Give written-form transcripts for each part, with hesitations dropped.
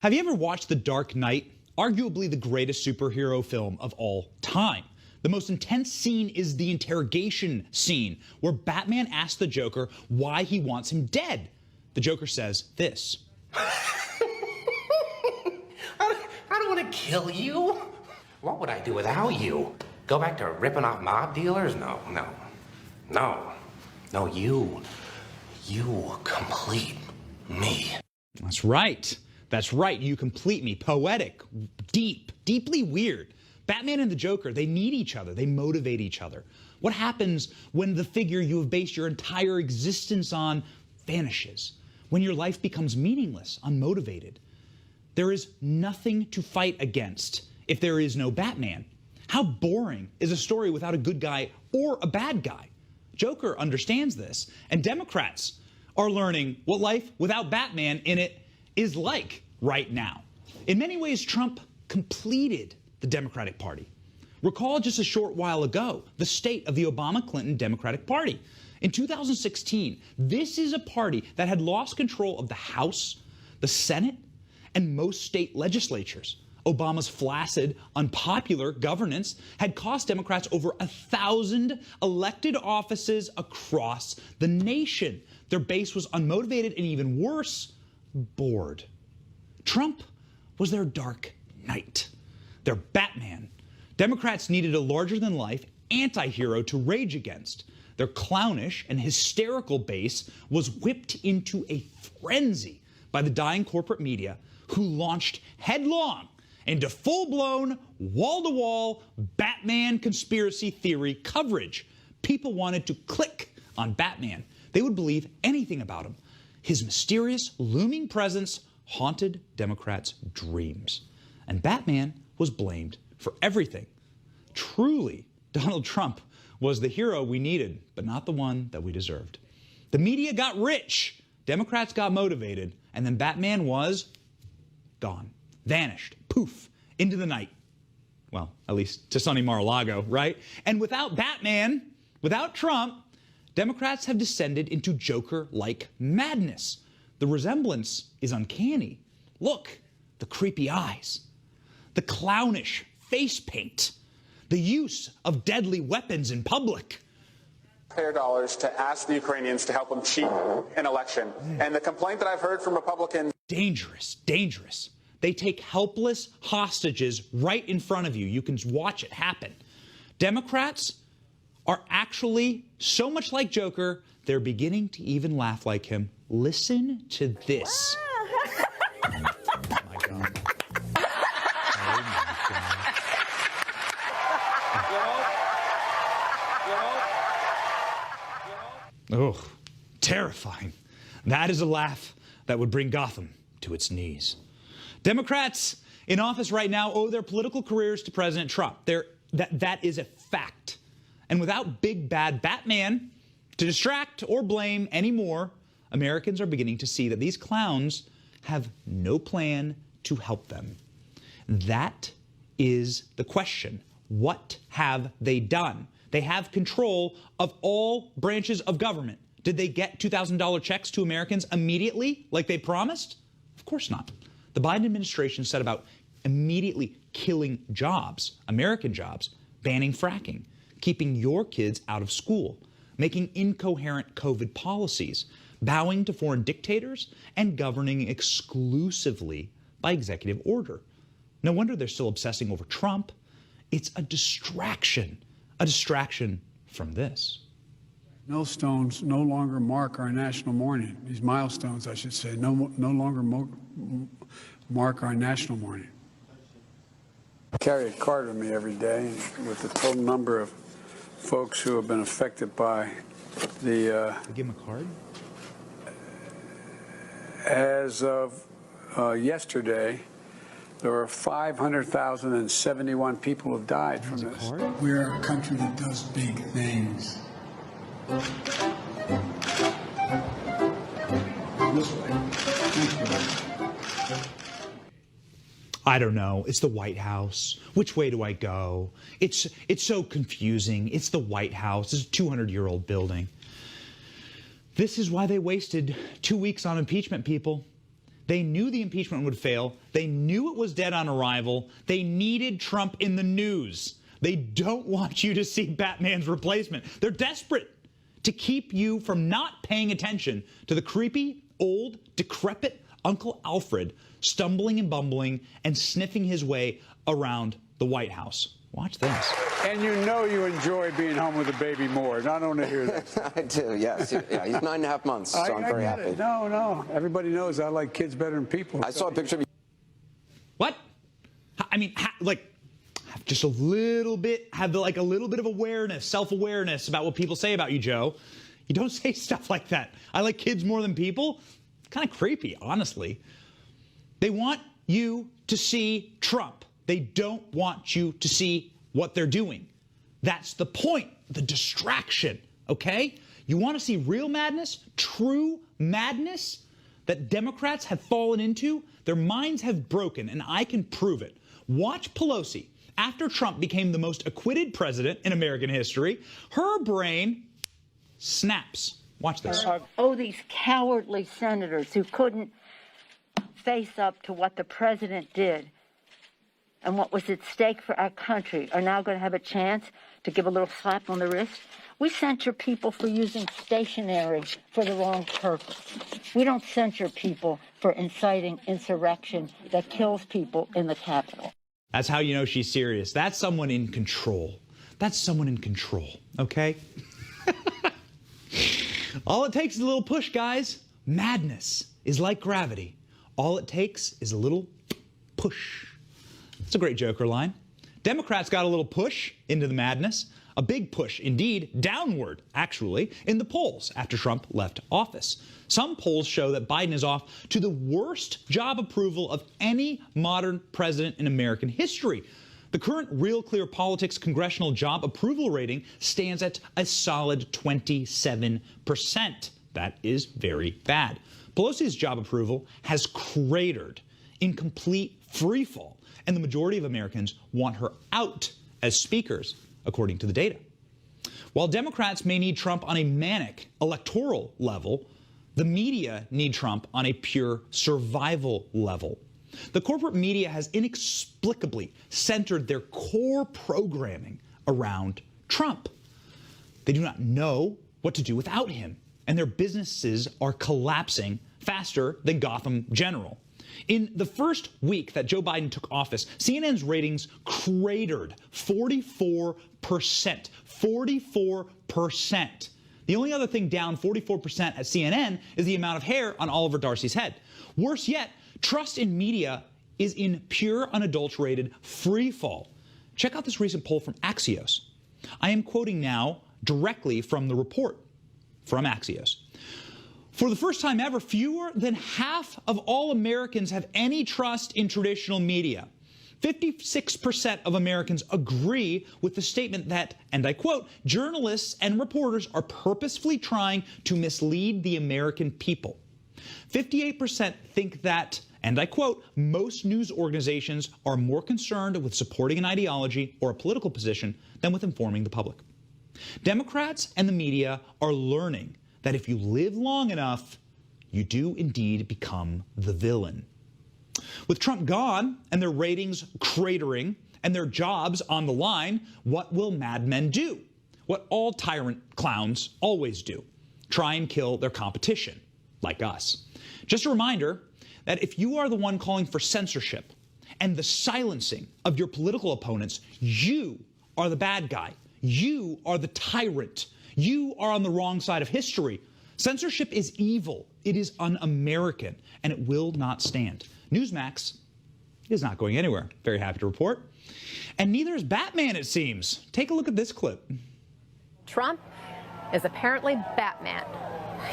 Have you ever watched The Dark Knight? Arguably the greatest superhero film of all time. The most intense scene is the interrogation scene, where Batman asks the Joker why he wants him dead. The Joker says this. I don't want to kill you. What would I do without you? Go back to ripping off mob dealers? No. You complete me. That's right. That's right. You complete me. Poetic, deeply weird. Batman and the Joker, they need each other. They motivate each other. What happens when the figure you have based your entire existence on vanishes? When your life becomes meaningless, unmotivated? There is nothing to fight against if there is no Batman. How boring is a story without a good guy or a bad guy? Joker understands this, and Democrats are learning what life without Batman in it is like right now. In many ways, Trump completed the Democratic Party. Recall just a short while ago, the state of the Obama-Clinton Democratic Party. In 2016, this is a party that had lost control of the House, the Senate, and most state legislatures. Obama's flaccid, unpopular governance had cost Democrats over 1,000 elected offices across the nation. Their base was unmotivated and, even worse, bored. Trump was their Dark Knight, their Batman. Democrats needed a larger-than-life anti-hero to rage against. Their clownish and hysterical base was whipped into a frenzy by the dying corporate media, who launched headlong into full-blown, wall-to-wall Batman conspiracy theory coverage. People wanted to click on Batman. They would believe anything about him. His mysterious, looming presence haunted Democrats' dreams. And Batman was blamed for everything. Truly, Donald Trump was the hero we needed, but not the one that we deserved. The media got rich, Democrats got motivated, and then Batman was gone, vanished, poof, into the night. Well, at least to sunny Mar-a-Lago, right? And without Batman, without Trump, Democrats have descended into Joker-like madness. The resemblance is uncanny. Look, the creepy eyes, the clownish face paint, the use of deadly weapons in public. Taxpayer dollars to ask the Ukrainians to help them cheat an election. And the complaint that I've heard from Republicans... Dangerous, dangerous. They take helpless hostages right in front of you. You can watch it happen. Democrats are actually so much like Joker, they're beginning to even laugh like him. Listen to this. Oh my God. Oh, terrifying. That is a laugh that would bring Gotham to its knees. Democrats in office right now owe their political careers to President Trump. That is a fact. And without big bad Batman to distract or blame anymore, Americans are beginning to see that these clowns have no plan to help them. That is the question. What have they done? They have control of all branches of government. Did they get $2,000 checks to Americans immediately, like they promised? Of course not. The Biden administration set about immediately killing jobs, American jobs, banning fracking, keeping your kids out of school, making incoherent COVID policies, bowing to foreign dictators, and governing exclusively by executive order. No wonder they're still obsessing over Trump. It's a distraction from this. Millstones no longer mark our national mourning. These milestones, I should say, no longer mark our national mourning. I carry a card with me every day with the total number of folks who have been affected by the... Give him a card? As of yesterday, there were 500,071 people who have died from this. We're a country that does big things. This way. Thank you. I don't know. It's the White House. Which way do I go? It's so confusing. It's the White House. It's a 200-year-old building. This is why they wasted 2 weeks on impeachment, people. They knew the impeachment would fail. They knew it was dead on arrival. They needed Trump in the news. They don't want you to see Batman's replacement. They're desperate to keep you from not paying attention to the creepy, old, decrepit Uncle Alfred stumbling and bumbling and sniffing his way around the White House. Watch this. And you know you enjoy being home with the baby more. I don't want to hear that. I do, yes. Yeah, he's 9.5 months, so I'm very happy. No. Everybody knows I like kids better than people. I saw a picture of you. What? I mean, have just a little bit, have like a little bit of awareness, self-awareness about what people say about you, Joe. You don't say stuff like that. I like kids more than people. It's kind of creepy, honestly. They want you to see Trump. They don't want you to see what they're doing. That's the point, the distraction, okay? You want to see real madness, true madness that Democrats have fallen into? Their minds have broken, and I can prove it. Watch Pelosi. After Trump became the most acquitted president in American history, her brain snaps. Watch this. Oh, these cowardly senators who couldn't face up to what the president did and what was at stake for our country are now going to have a chance to give a little slap on the wrist. We censure people for using stationery for the wrong purpose. We don't censure people for inciting insurrection that kills people in the Capitol. That's how you know she's serious. That's someone in control. That's someone in control, okay? All it takes is a little push, guys. Madness is like gravity. All it takes is a little push. It's a great Joker line. Democrats got a little push into the madness. A big push, indeed, downward, actually, in the polls after Trump left office. Some polls show that Biden is off to the worst job approval of any modern president in American history. The current Real Clear Politics congressional job approval rating stands at a solid 27%. That is very bad. Pelosi's job approval has cratered in complete freefall, and the majority of Americans want her out as speakers, according to the data. While Democrats may need Trump on a manic electoral level, the media need Trump on a pure survival level. The corporate media has inexplicably centered their core programming around Trump. They do not know what to do without him, and their businesses are collapsing faster than Gotham General. In the first week that Joe Biden took office, CNN's ratings cratered 44%. 44%. The only other thing down 44% at CNN is the amount of hair on Oliver Darcy's head. Worse yet, trust in media is in pure, unadulterated free fall. Check out this recent poll from Axios. I am quoting now directly from the report from Axios. For the first time ever, fewer than half of all Americans have any trust in traditional media. 56% of Americans agree with the statement that, and I quote, journalists and reporters are purposefully trying to mislead the American people. 58% think that, and I quote, most news organizations are more concerned with supporting an ideology or a political position than with informing the public. Democrats and the media are learning that if you live long enough, you do indeed become the villain. With Trump gone and their ratings cratering and their jobs on the line, what will madmen do? What all tyrant clowns always do: try and kill their competition, like us. Just a reminder that if you are the one calling for censorship and the silencing of your political opponents, you are the bad guy. You are the tyrant. You are on the wrong side of history. Censorship is evil. It is un-American, and it will not stand. Newsmax is not going anywhere. Very happy to report. And neither is Batman, it seems. Take a look at this clip. Trump is apparently Batman.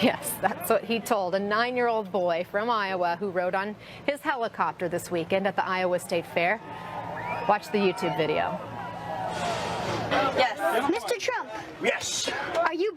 Yes, that's what he told a 9-year-old boy from Iowa who rode on his helicopter this weekend at the Iowa State Fair. Watch the YouTube video. Yes. Mr. Trump. Yes. Are you